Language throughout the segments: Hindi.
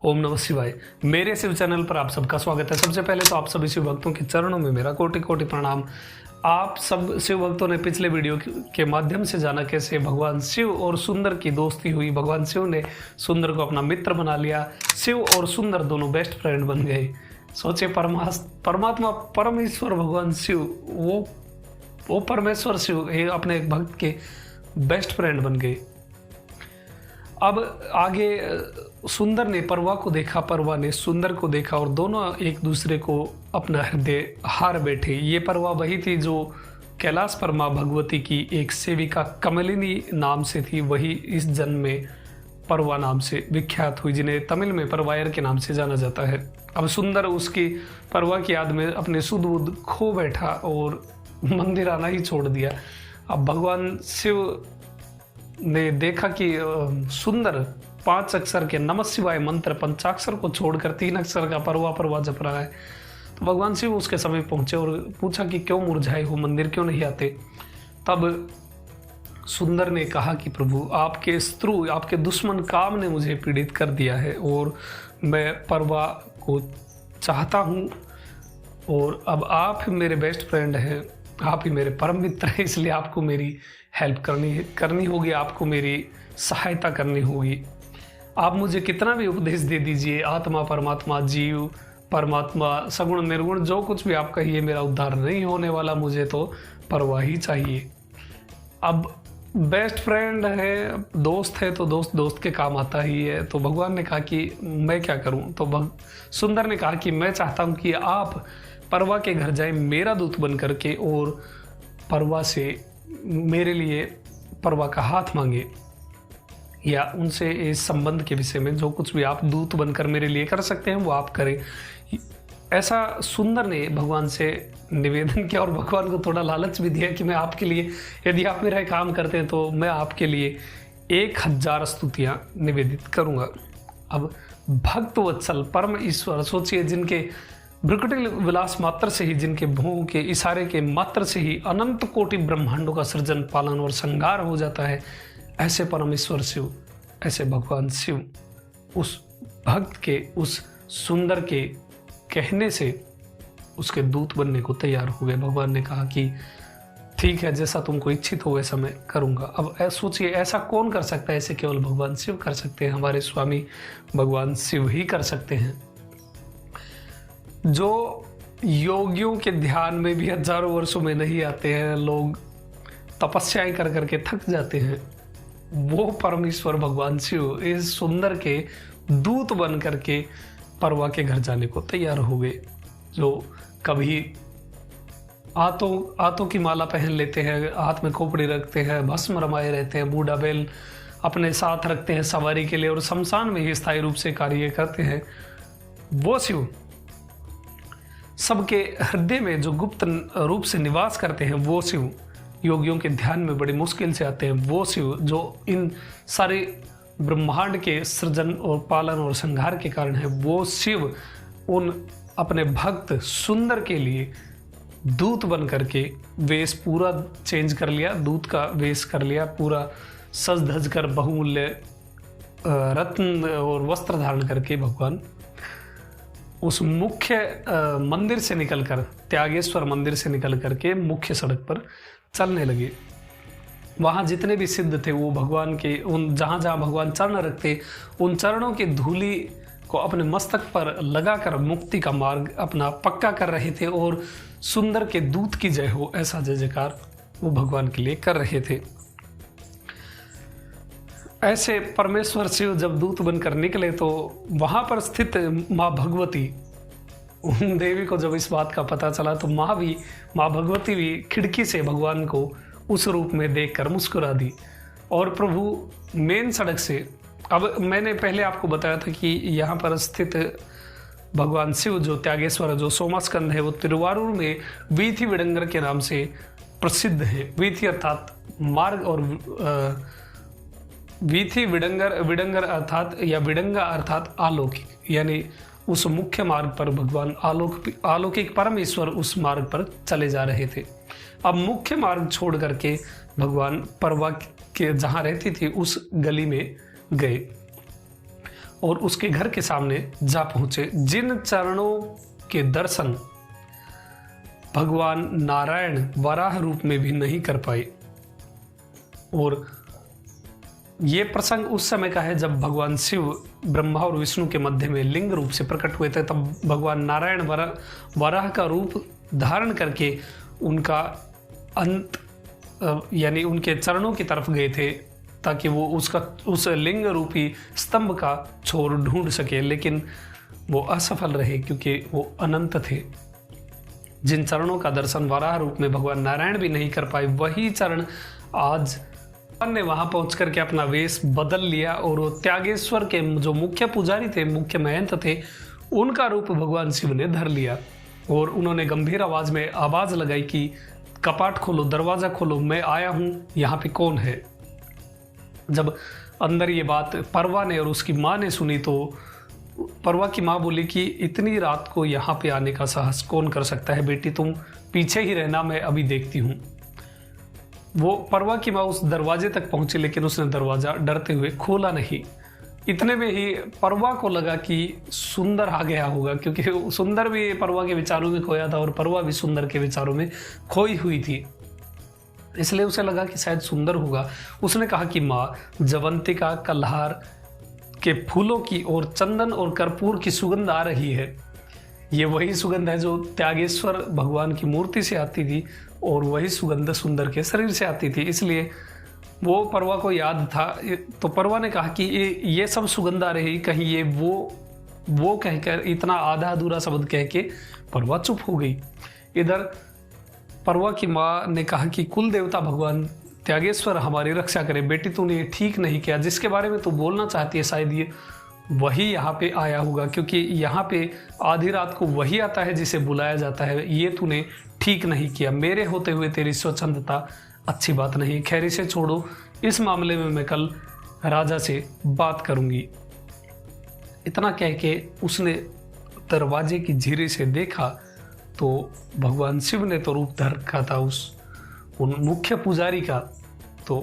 ओम नमः शिवाय। मेरे शिव चैनल पर आप सबका स्वागत है। सबसे पहले तो आप सभी शिव भक्तों के चरणों में मेरा कोटि कोटि प्रणाम। आप सब शिव भक्तों ने पिछले वीडियो के माध्यम से जाना कैसे भगवान शिव और सुंदर की दोस्ती हुई। भगवान शिव ने सुंदर को अपना मित्र बना लिया। शिव और सुंदर दोनों बेस्ट फ्रेंड बन गए। सोचे परमात्मा परमेश्वर भगवान शिव वो परमेश्वर शिव अपने एक भक्त के बेस्ट फ्रेंड बन गए। अब आगे सुंदर ने परवा को देखा, परवा ने सुंदर को देखा और दोनों एक दूसरे को अपना हृदय हार बैठे। ये परवा वही थी जो कैलाश पर माँ भगवती की एक सेविका कमलिनी नाम से थी। वही इस जन्म में परवा नाम से विख्यात हुई, जिन्हें तमिल में परवायर के नाम से जाना जाता है। अब सुंदर उसकी परवा की याद में अपने सुध बुध खो बैठा और मंदिर आना ही छोड़ दिया। अब भगवान शिव ने देखा कि सुंदर 5 अक्षर के नमः शिवाय मंत्र पंचाक्षर को छोड़कर 3 अक्षर का परवा जप रहा है। तो भगवान शिव उसके समय पहुंचे और पूछा कि क्यों मुरझाए हो, मंदिर क्यों नहीं आते। तब सुंदर ने कहा कि प्रभु, आपके शत्रु, आपके दुश्मन काम ने मुझे पीड़ित कर दिया है और मैं परवा को चाहता हूँ और अब आप मेरे बेस्ट फ्रेंड हैं, आप ही मेरे परम मित्र हैं, इसलिए आपको मेरी हेल्प करनी होगी, आपको मेरी सहायता करनी होगी। आप मुझे कितना भी उपदेश दे दीजिए, आत्मा परमात्मा जीव परमात्मा सगुण निर्गुण जो कुछ भी आप कहिए, मेरा उद्धार नहीं होने वाला, मुझे तो परवाह ही चाहिए। अब बेस्ट फ्रेंड है, दोस्त है, तो दोस्त के काम आता ही है। तो भगवान ने कहा कि मैं क्या करूं। तो सुंदर ने कहा कि मैं चाहता हूं कि आप परवा के घर जाएं मेरा दूत बन करके और परवा से मेरे लिए परवा का हाथ मांगे या उनसे इस संबंध के विषय में जो कुछ भी आप दूत बनकर मेरे लिए कर सकते हैं वो आप करें। ऐसा सुंदर ने भगवान से निवेदन किया और भगवान को थोड़ा लालच भी दिया कि मैं आपके लिए, यदि आप मेरा काम करते हैं तो मैं आपके लिए 1000 स्तुतियां निवेदित करूंगा। अब भक्त वत्सल परम ईश्वर, सोचिए, जिनके भ्रुकुटी विलास मात्र से ही, जिनके भों के इशारे के मात्र से ही अनंत कोटि ब्रह्मांडों का सृजन पालन और संहार हो जाता है, ऐसे परमेश्वर शिव, ऐसे भगवान शिव उस भक्त के, उस सुंदर के कहने से उसके दूत बनने को तैयार हो गए। भगवान ने कहा कि ठीक है, जैसा तुमको इच्छित हो वैसा मैं करूंगा। अब सोचिए, ऐसा कौन कर सकता है? ऐसे केवल भगवान शिव कर सकते हैं, हमारे स्वामी भगवान शिव ही कर सकते हैं। जो योगियों के ध्यान में भी हजारों वर्षों में नहीं आते हैं, लोग तपस्याएं कर करके थक जाते हैं, वो परमेश्वर भगवान शिव इस सुंदर के दूत बन करके परवा के घर जाने को तैयार हो गए। जो कभी आतों की माला पहन लेते हैं, हाथ में खोपड़ी रखते हैं, भस्म रमाए रहते हैं, बूढ़ा बैल अपने साथ रखते हैं सवारी के लिए और शमशान में ही स्थायी रूप से कार्य करते हैं, वो शिव सबके हृदय में जो गुप्त रूप से निवास करते हैं, वो शिव योगियों के ध्यान में बड़ी मुश्किल से आते हैं, वो शिव जो इन सारे ब्रह्मांड के सृजन और पालन और संहार के कारण है, वो शिव उन अपने भक्त सुंदर के लिए दूत बन करके वेश पूरा चेंज कर लिया, दूत का वेश कर लिया, पूरा सज धज कर बहुमूल्य रत्न और वस्त्र धारण करके भगवान उस मुख्य मंदिर से निकलकर, त्यागेश्वर मंदिर से निकल करके मुख्य सड़क पर चलने लगे। वहाँ जितने भी सिद्ध थे वो भगवान के उन जहाँ जहाँ भगवान चरण रखते, उन चरणों की धूली को अपने मस्तक पर लगाकर मुक्ति का मार्ग अपना पक्का कर रहे थे और सुंदर के दूत की जय हो ऐसा जय जयकार वो भगवान के लिए कर रहे थे। ऐसे परमेश्वर शिव जब दूत बनकर निकले तो वहां पर स्थित माँ भगवती, उन देवी को जब इस बात का पता चला तो माँ भगवती भी खिड़की से भगवान को उस रूप में देखकर मुस्कुरा दी और प्रभु मेन सड़क से, अब मैंने पहले आपको बताया था कि यहाँ पर स्थित भगवान शिव जो त्यागेश्वर, जो सोमास्कंद है, वो तिरुवारूर में वीथी विडंगर के नाम से प्रसिद्ध है। वीथी अर्थात मार्ग और वीथी विडंगर अर्थात या विडंगा अर्थात अलौकिक, यानी उस मुख्य मार्ग पर भगवान अलौकिक परमेश्वर उस मार्ग पर चले जा रहे थे। अब मुख्य मार्ग छोड़ करके भगवान परवा के जहाँ रहती थी उस गली में गए। और उसके घर के सामने जा पहुंचे। जिन चरणों के दर्शन भगवान नारायण वराह रूप में भी नहीं कर पाए, और ये प्रसंग उस समय का है जब भगवान शिव ब्रह्मा और विष्णु के मध्य में लिंग रूप से प्रकट हुए थे। तब भगवान नारायण वराह का रूप धारण करके उनका अंत यानी उनके चरणों की तरफ गए थे, ताकि वो उस लिंग रूपी स्तंभ का छोर ढूंढ सके, लेकिन वो असफल रहे क्योंकि वो अनंत थे। जिन चरणों का दर्शन वराह रूप में भगवान नारायण भी नहीं कर पाए, वही चरण आज ने वहां पहुंच करके अपना वेश बदल लिया, और वो त्यागेश्वर के जो मुख्य पुजारी थे, मुख्य महंत थे, उनका रूप भगवान शिव ने धर लिया। और उन्होंने गंभीर आवाज में आवाज लगाई कि कपाट खोलो, दरवाजा खोलो, मैं आया हूं, यहाँ पे कौन है। जब अंदर ये बात परवा ने और उसकी माँ ने सुनी, तो परवा की माँ बोली कि इतनी रात को यहाँ पे आने का साहस कौन कर सकता है, बेटी तुम पीछे ही रहना, मैं अभी देखती हूँ। वो परवा की माँ उस दरवाजे तक पहुंची, लेकिन उसने दरवाजा डरते हुए खोला नहीं। इतने में ही परवा को लगा कि सुंदर आ गया होगा, क्योंकि सुंदर भी परवा के विचारों में खोया था और परवा भी सुंदर के विचारों में खोई हुई थी, इसलिए उसे लगा कि शायद सुंदर होगा। उसने कहा कि माँ, जवंतिका कल्हार के फूलों की और चंदन और कर्पूर की सुगंध आ रही है। ये वही सुगंध है जो त्यागेश्वर भगवान की मूर्ति से आती थी, और वही सुगंध सुंदर के शरीर से आती थी। इसलिए वो परवा को याद था, तो परवा ने कहा कि ये सब सुगंध आ रही, कहीं ये वो कहकर इतना आधा अधूरा शब्द कह के परवा चुप हो गई। इधर परवा की माँ ने कहा कि कुल देवता भगवान त्यागेश्वर हमारी रक्षा करे, बेटी तूने ये ठीक नहीं किया, जिसके बारे में तू बोलना चाहती है शायद ये वही यहाँ पे आया होगा, क्योंकि यहाँ पे आधी रात को वही आता है जिसे बुलाया जाता है। ये तूने ठीक नहीं किया, मेरे होते हुए तेरी स्वच्छंदता अच्छी बात नहीं। खैर इसे छोड़ो, इस मामले में मैं कल राजा से बात करूंगी। इतना कह के उसने दरवाजे की झिरी से देखा तो भगवान शिव ने तो रूप धर रखा था उन मुख्य पुजारी का। तो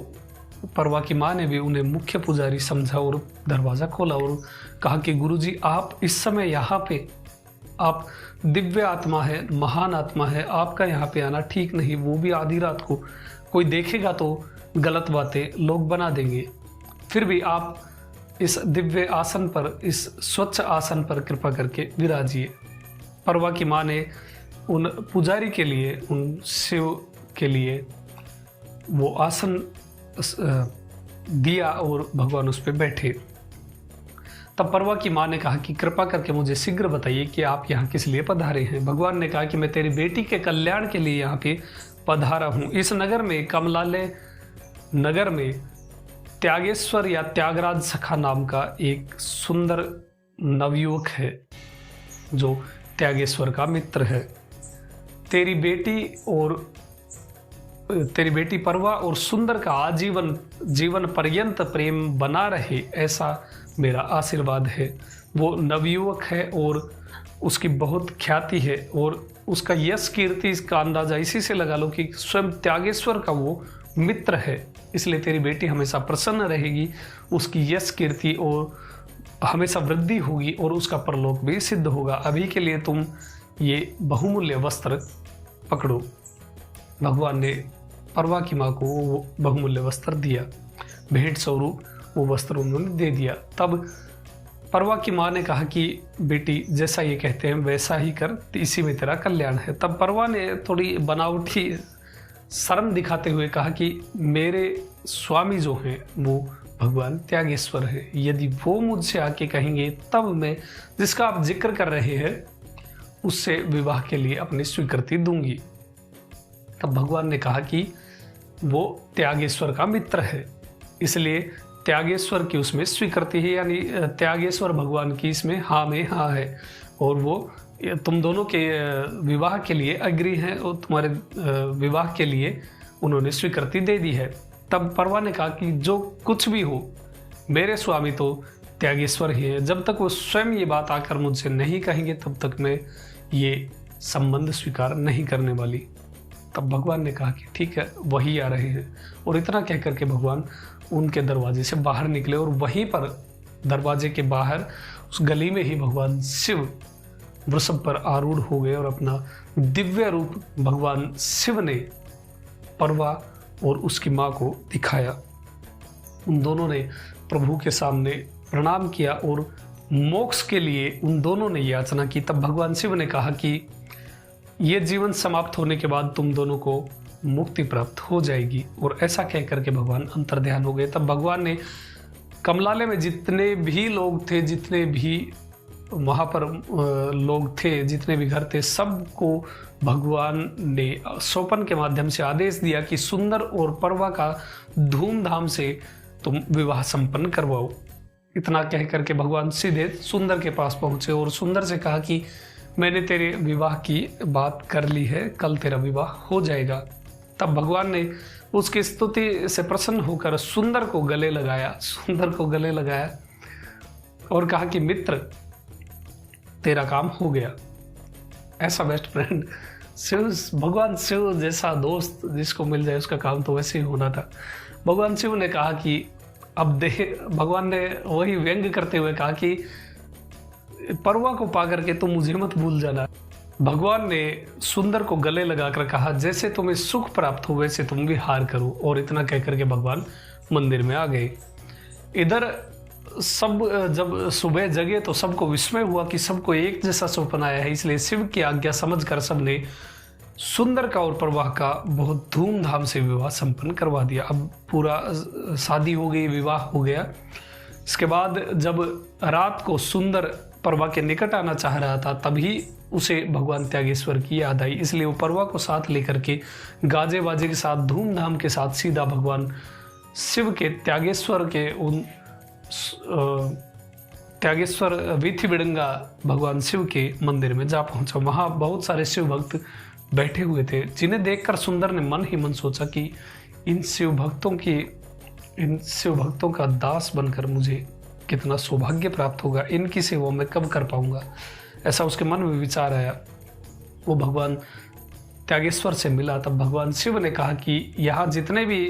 परवा की माँ ने भी उन्हें मुख्य पुजारी समझा और दरवाज़ा खोला और कहा कि गुरुजी, आप इस समय यहाँ पे, आप दिव्य आत्मा है, महान आत्मा है, आपका यहाँ पे आना ठीक नहीं, वो भी आधी रात को। कोई देखेगा तो गलत बातें लोग बना देंगे। फिर भी आप इस दिव्य आसन पर, इस स्वच्छ आसन पर कृपा करके विराजिए। परवा की माँ ने उन पुजारी के लिए, उन शिव के लिए वो आसन दिया और भगवान उस पर बैठे। तब परवा की माँ ने कहा कि कृपा करके मुझे शीघ्र बताइए कि आप यहाँ किस लिए पधारे हैं। भगवान ने कहा कि मैं तेरी बेटी के कल्याण के लिए यहाँ पे पधारा हूँ। इस नगर में, कमलालय नगर में, त्यागेश्वर या त्यागराज सखा नाम का एक सुंदर नवयुवक है जो त्यागेश्वर का मित्र है। तेरी बेटी परवा और सुंदर का आजीवन जीवन पर्यंत प्रेम बना रहे, ऐसा मेरा आशीर्वाद है। वो नवयुवक है और उसकी बहुत ख्याति है और उसका यश कीर्ति, इसका अंदाजा इसी से लगा लो कि स्वयं त्यागेश्वर का वो मित्र है। इसलिए तेरी बेटी हमेशा प्रसन्न रहेगी, उसकी यश कीर्ति और हमेशा वृद्धि होगी और उसका परलोक भी सिद्ध होगा। अभी के लिए तुम ये बहुमूल्य वस्त्र पकड़ो। भगवान ने परवा की माँ को वो बहुमूल्य वस्त्र दिया, भेंट स्वरूप वो वस्त्र उन्होंने दे दिया। तब परवा की माँ ने कहा कि बेटी, जैसा ये कहते हैं वैसा ही कर, इसी में तेरा कल्याण है। तब परवा ने थोड़ी बनावटी शर्म दिखाते हुए कहा कि मेरे स्वामी जो हैं वो भगवान त्यागेश्वर है, यदि वो मुझसे आके कहेंगे तब मैं जिसका आप जिक्र कर रहे हैं उससे विवाह के लिए अपनी स्वीकृति दूंगी। तब भगवान ने कहा कि वो त्यागेश्वर का मित्र है, इसलिए त्यागेश्वर की उसमें स्वीकृति है, यानी त्यागेश्वर भगवान की इसमें हाँ में हाँ है और वो तुम दोनों के विवाह के लिए अग्री हैं और तुम्हारे विवाह के लिए उन्होंने स्वीकृति दे दी है। तब परवा ने कहा कि जो कुछ भी हो, मेरे स्वामी तो त्यागेश्वर ही है, जब तक वो स्वयं ये बात आकर मुझसे नहीं कहेंगे तब तक मैं ये संबंध स्वीकार नहीं करने वाली। तब भगवान ने कहा कि ठीक है, वही आ रहे हैं। और इतना कह करके भगवान उनके दरवाजे से बाहर निकले और वहीं पर दरवाजे के बाहर उस गली में ही भगवान शिव वृषभ पर आरूढ़ हो गए और अपना दिव्य रूप भगवान शिव ने परवा और उसकी माँ को दिखाया। उन दोनों ने प्रभु के सामने प्रणाम किया और मोक्ष के लिए उन दोनों ने याचना की। तब भगवान शिव ने कहा कि ये जीवन समाप्त होने के बाद तुम दोनों को मुक्ति प्राप्त हो जाएगी। और ऐसा कह करके भगवान अंतर्ध्यान हो गए। तब भगवान ने कमलालय में जितने भी लोग थे, जितने भी वहाँ पर लोग थे, जितने भी घर थे, सबको भगवान ने स्वप्न के माध्यम से आदेश दिया कि सुंदर और परवा का धूमधाम से तुम विवाह संपन्न करवाओ। इतना कह करके भगवान सीधे सुंदर के पास पहुंचे और सुंदर से कहा कि मैंने तेरे विवाह की बात कर ली है, कल तेरा विवाह हो जाएगा। तब भगवान ने उसकी स्तुति से प्रसन्न होकर सुंदर को गले लगाया और कहा कि मित्र, तेरा काम हो गया। ऐसा बेस्ट फ्रेंड भगवान शिव जैसा दोस्त जिसको मिल जाए उसका काम तो वैसे ही होना था। भगवान शिव ने कहा कि अब भगवान ने वही व्यंग करते हुए कहा कि परवा को पा करके तुम मुझे मत भूल जाना। भगवान ने सुंदर को गले लगाकर कहा जैसे तुम्हें सुख प्राप्त हो वैसे तुम भी हार करो। और इतना कह करके भगवान मंदिर में आ गए। इधर सब जब सुबह जगे तो सबको विस्मय हुआ कि सबको एक जैसा स्वप्न आया है। इसलिए शिव की आज्ञा समझकर सबने सुंदर का और प्रवाह का बहुत धूमधाम से विवाह संपन्न करवा दिया। अब पूरा शादी हो गई, विवाह हो गया। इसके बाद जब रात को सुंदर परवा के निकट आना चाह रहा था तभी उसे भगवान त्यागेश्वर की याद आई। इसलिए वो परवा को साथ लेकर के गाजे बाजे के साथ धूमधाम के साथ सीधा भगवान शिव के त्यागेश्वर के उन त्यागेश्वर वीथी बिडंगा भगवान शिव के मंदिर में जा पहुंचा। वहाँ बहुत सारे शिव भक्त बैठे हुए थे, जिन्हें देखकर सुंदर ने मन ही मन सोचा कि इन शिव भक्तों का दास बनकर मुझे कितना सौभाग्य प्राप्त होगा, इनकी सेवा मैं कब कर पाऊंगा। ऐसा उसके मन में विचार आया। वो भगवान त्यागेश्वर से मिला। तब भगवान शिव ने कहा कि यहाँ जितने भी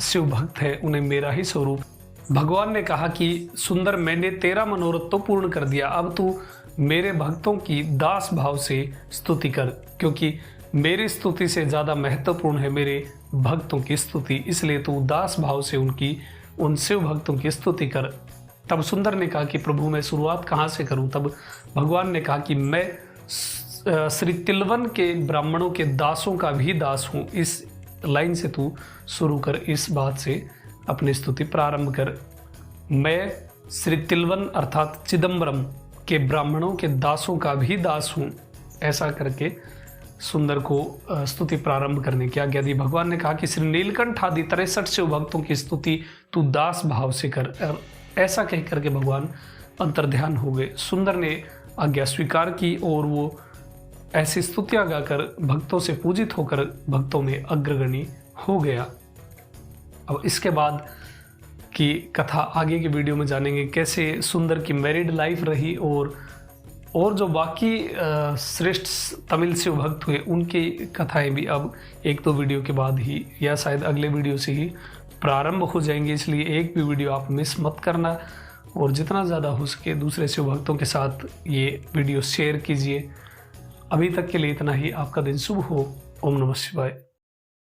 शिव भक्त हैं उन्हें मेरा ही स्वरूप। भगवान ने कहा कि सुंदर, मैंने तेरा मनोरथ तो पूर्ण कर दिया, अब तू मेरे भक्तों की दास भाव से स्तुति कर, क्योंकि मेरी स्तुति से ज़्यादा महत्वपूर्ण है मेरे भक्तों की स्तुति। इसलिए तू दास भाव से उन शिव भक्तों की स्तुति कर। तब सुंदर ने कहा कि प्रभु मैं शुरुआत कहाँ से करूं। तब भगवान ने कहा कि मैं श्री तिलवन के ब्राह्मणों के दासों का भी दास हूँ। इस लाइन से तू शुरू कर, इस बात से अपनी स्तुति प्रारंभ कर। मैं श्री तिलवन अर्थात चिदम्बरम के ब्राह्मणों के दासों का भी दास हूँ। ऐसा करके सुंदर को स्तुति प्रारंभ करने की आज्ञा दी। भगवान ने कहा कि श्री नीलकंठ आदि 63 शिव भक्तों की स्तुति तू दास भाव से कर। ऐसा कह करके भगवान अंतर्ध्यान हो गए। सुंदर ने आज्ञा स्वीकार की और वो ऐसी स्तुतियां गाकर भक्तों से पूजित होकर भक्तों में अग्रगणी हो गया। अब इसके बाद की कथा आगे की वीडियो में जानेंगे, कैसे सुंदर की मैरिड लाइफ रही और जो बाकी श्रेष्ठ तमिल शिव भक्त हुए उनकी कथाएं भी अब 1-2 वीडियो के बाद ही या शायद अगले वीडियो से ही प्रारंभ हो जाएंगे। इसलिए एक भी वीडियो आप मिस मत करना और जितना ज़्यादा हो सके दूसरे शिव भक्तों के साथ ये वीडियो शेयर कीजिए। अभी तक के लिए इतना ही। आपका दिन शुभ हो। ओम नमः शिवाय।